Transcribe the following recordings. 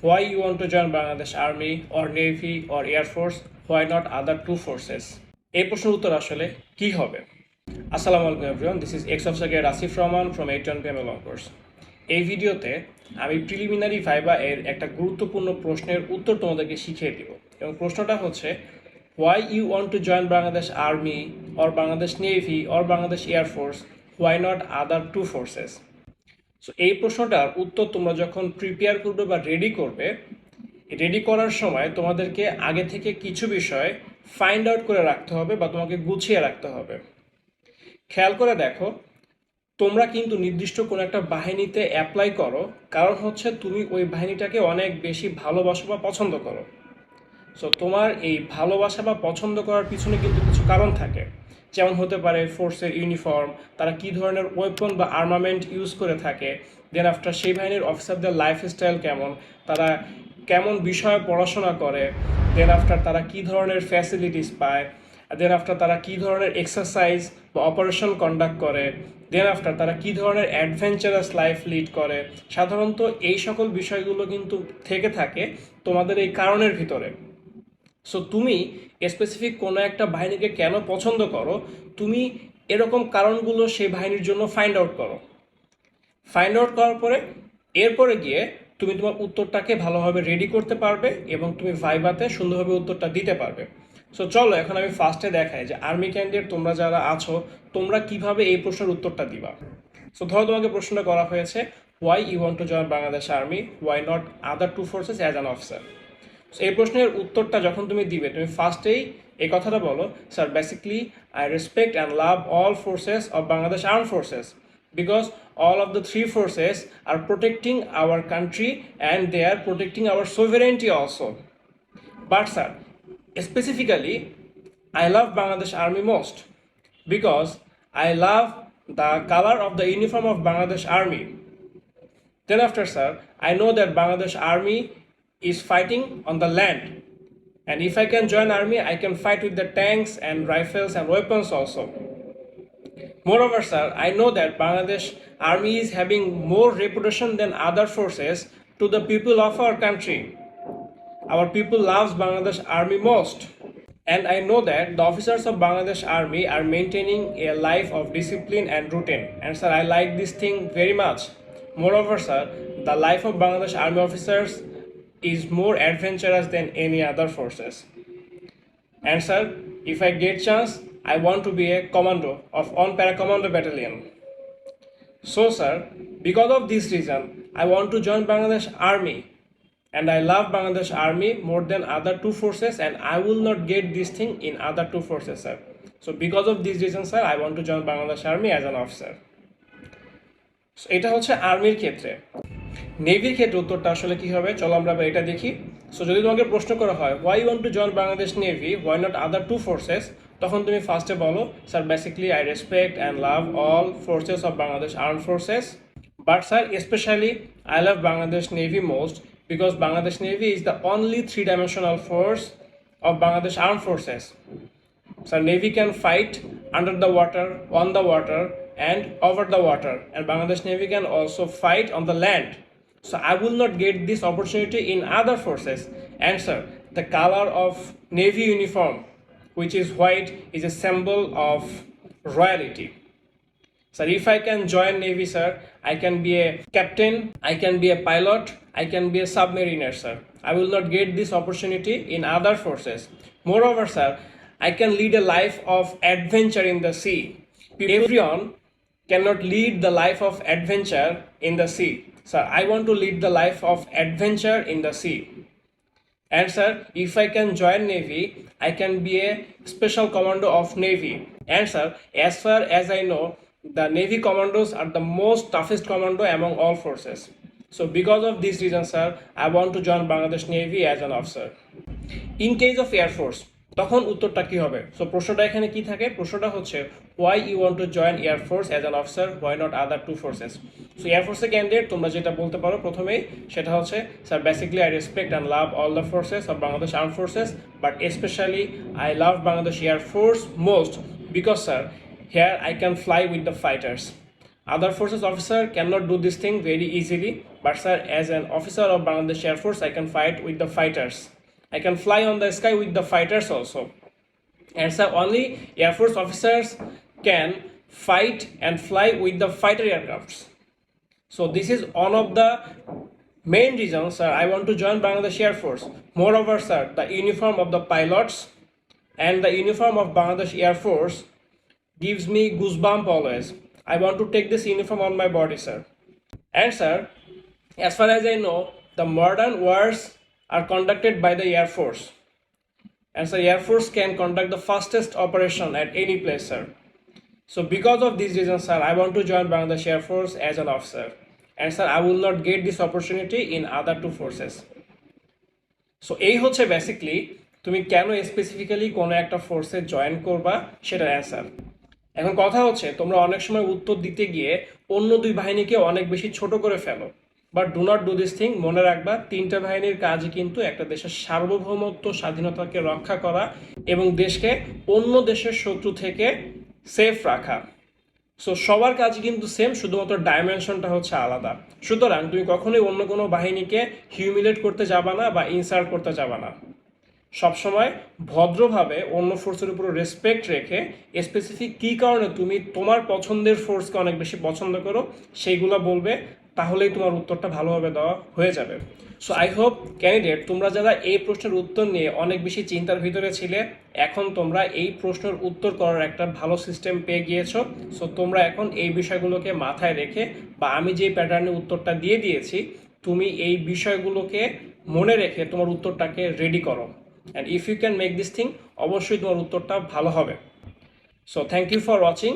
Why you want to join Bangladesh Army or Navy or Air Force? Why not other two forces? এই প্রশ্নের উত্তর আসলে কি হবে? আসসালামু আলাইকুম everyone, this is x officer grade Asif Rahman from 8 PM long course. এই ভিডিওতে আমি প্রিলিমিনারি ভাইবা এর একটা গুরুত্বপূর্ণ প্রশ্নের উত্তর তোমাদেরকে শিখিয়ে দিব এবং প্রশ্নটা হচ্ছে why you want to join Bangladesh Army or Bangladesh Navy or Bangladesh Air Force? Why not other two forces? So এই প্রশ্নটার উত্তর তোমরা যখন প্রিপেয়ার করবে বা রেডি করার সময় তোমাদেরকে আগে থেকে কিছু বিষয় ফাইন্ড আউট করে রাখতে হবে বা তোমাকে গুছিয়ে রাখতে হবে। খেয়াল করে দেখো, তোমরা কিন্তু নির্দিষ্ট কোনো একটা বাহিনীতে অ্যাপ্লাই করো কারণ হচ্ছে তুমি ওই বাহিনীটাকে অনেক বেশি ভালোবাসো বা পছন্দ করো। সো তোমার এই ভালোবাসা বা পছন্দ করার পিছনে কিন্তু কিছু কারণ থাকে, যেমন হতে পারে ফোর্সের ইউনিফর্ম, তারা কী ধরনের ওয়েপন বা আর্মামেন্ট ইউজ করে থাকে, দেন আফটার সেই বাহিনীর অফিসারদের লাইফস্টাইল কেমন, তারা কেমন বিষয়ে পড়াশোনা করে, দেন আফটার তারা কী ধরনের ফ্যাসিলিটিস পায়, দেন আফটার তারা কী ধরনের এক্সারসাইজ বা অপারেশন কন্ডাক্ট করে, দেন আফটার তারা কী ধরনের অ্যাডভেঞ্চারাস লাইফ লিড করে। সাধারণত এই সকল বিষয়গুলো কিন্তু থেকে থাকে তোমাদের এই কারণের ভিতরে। সো তুমি স্পেসিফিক কোনো একটা বাহিনীকে কেন পছন্দ করো, তুমি এরকম কারণগুলো সেই বাহিনীর জন্য ফাইন্ড আউট করো। ফাইন্ড আউট করার পরে এরপরে গিয়ে তুমি তোমার উত্তরটাকে ভালোভাবে রেডি করতে পারবে এবং তুমি ভাইভাতে সুন্দরভাবে উত্তরটা দিতে পারবে। সো চলো এখন আমি ফার্স্টে দেখাই যে আর্মি ক্যান্ডিডেট তোমরা যারা আছো তোমরা কিভাবে এই প্রশ্নের উত্তরটা দিবা। সো ধরো তোমাকে প্রশ্নটা করা হয়েছে why you want to join Bangladesh army, why not other two forces as an officer. এই প্রশ্নের উত্তরটা যখন তুমি দিবে তুমি ফার্স্টেই এই কথাটা বলো, sir basically I respect and love all forces of Bangladesh arm forces because all of the three forces are protecting our country and they are protecting our sovereignty also. But sir, specifically I love Bangladesh Army most because I love the color of the uniform of Bangladesh Army. Then after sir, I know that Bangladesh Army is fighting on the land, and if I can join army I can fight with the tanks and rifles and weapons also. Moreover sir, I know that Bangladesh Army is having more reputation than other forces to the people of our country. Our people loves Bangladesh Army most, and I know that the officers of Bangladesh Army are maintaining a life of discipline and routine, and sir I like this thing very much. Moreover sir, the life of Bangladesh Army officers is more adventurous than any other forces. And sir, if I get chance I want to be a commando of on para commando battalion. So sir, because of this reason I want to join Bangladesh Army, and I love Bangladesh Army more than other two forces, and I will not get this thing in other two forces sir. So because of this reason sir, I want to join Bangladesh Army as an officer. So এটা হচ্ছে আর্মির ক্ষেত্রে। নেভির ক্ষেত্রে উত্তরটা আসলে কি হবে চলো আমরা এটা দেখি। সো যদি তোমাকে প্রশ্ন করা হয় why you want to join Bangladesh navy, why not other two forces, তখন তুমি ফার্স্টে বলো sir basically I respect and love all forces of Bangladesh arm forces, but sir specially I love Bangladesh navy most because Bangladesh navy is the only three-dimensional force of Bangladesh arm forces. Sir, Navy can fight under the water, on the water, and over the water, and Bangladesh Navy can also fight on the land. So I will not get this opportunity in other forces. And sir, the color of Navy uniform, which is white, is a symbol of royalty. Sir, if I can join Navy, sir, I can be a captain, I can be a pilot, I can be a submariner, sir. I will not get this opportunity in other forces. Moreover, sir, I can lead a life of adventure in the sea. Everyone cannot lead the life of adventure in the sea. Sir, I want to lead the life of adventure in the sea. And sir, if I can join Navy, I can be a special commando of Navy. And sir, as far as I know, the Navy commandos are the most toughest commando among all forces. So because of this reason, sir, I want to join Bangladesh Navy as an officer. In case of Air Force, তখন উত্তরটা কি হবে? So প্রশ্নটা এখানে কি থাকে? প্রশ্নটা হচ্ছে why you want to join air force as an officer, why not other two forces. So air ফোর্সের ক্যান্ডিডেট তোমরা যেটা বলতে পারো প্রথমেই সেটা হচ্ছে sir basically I respect and love all the forces of Bangladesh arm forces, but specially I love Bangladesh air force most because sir here I can fly with the fighters. Other forces officer cannot do this thing very easily, But sir, as an officer of Bangladesh Air Force, I can fight with the fighters. I can fly on the sky with the fighters also. And sir, only Air Force officers can fight and fly with the fighter aircrafts. So this is one of the main reasons, sir, I want to join Bangladesh Air Force. Moreover, sir, the uniform of the pilots and the uniform of Bangladesh Air Force gives me goosebump always. I want to take this uniform on my body, sir. And sir, as far as I know, the modern wars are conducted by the Air Force. And so Air Force can conduct the fastest operation at any place, sir. So because of these reasons, sir, I want to join Bangladesh Air Force as an officer. And sir, I will not get this opportunity in other two forces. So এই হচ্ছে basically তুমি কেন specifically কোনো একটা ফোর্সে join করবা সেটার answer. এখন কথা হচ্ছে তোমরা অনেক সময় উত্তর দিতে গিয়ে অন্য দুই বাহিনীকে অনেক বেশি ছোট করে ফেলো। But do not do this thing. মনে রাখবা তিনটা বাহিনীর কাজই কিন্তু একটা দেশের সার্বভৌমত্ব স্বাধীনতাকে রক্ষা করা এবং দেশকে অন্য দেশের শত্রু থেকে সেফ রাখা। সো সবার কাজ কিন্তু সেম, শুধুমাত্র ডাইমেনশনটা হচ্ছে আলাদা। সুতরাং তুমি কখনোই অন্য কোনো বাহিনীকে হিউমিলেট করতে যাবা না বা ইনসাল্ট করতে যাবা না। সবসময় ভদ্রভাবে অন্য ফোর্সের উপর রেসপেক্ট রেখে স্পেসিফিক কী কারণে তুমি তোমার পছন্দের ফোর্সকে অনেক বেশি পছন্দ করো সেইগুলো বলবে, তাহলেই তোমার উত্তরটা ভালোভাবে দেওয়া হয়ে যাবে। সো আই হোপ ক্যান্ডিডেট তোমরা যারা এই প্রশ্নের উত্তর নিয়ে অনেক বেশি চিন্তার ভিতরে ছিলে, এখন তোমরা এই প্রশ্নের উত্তর করার একটা ভালো সিস্টেম পেয়ে গিয়েছো। সো তোমরা এখন এই বিষয়গুলোকে মাথায় রেখে বা আমি যে প্যাটার্নে উত্তরটা দিয়ে দিয়েছি তুমি এই বিষয়গুলোকে মনে রেখে তোমার উত্তরটাকে রেডি করো। And if you can make this thing, অবশ্যই তোমার উত্তরটা ভালো হবে। So thank you for watching.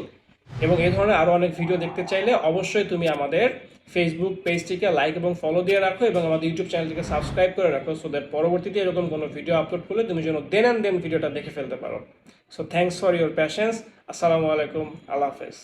এবং এই ধরনের আরও অনেক ভিডিও দেখতে চাইলে অবশ্যই তুমি আমাদের ফেসবুক পেজটিকে লাইক এবং ফলো দিয়ে রাখো এবং আমাদের ইউটিউব চ্যানেলটিকে সাবস্ক্রাইব করে রাখো, সো দ্যাট পরবর্তীতে এরকম কোনো ভিডিও আপলোড করলে তুমি যেন দেন অ্যান্ড দেন ভিডিওটা দেখে ফেলতে পারো। So thanks for your patience. আসসালামু আলাইকুম, আল্লাহ হাফেজ।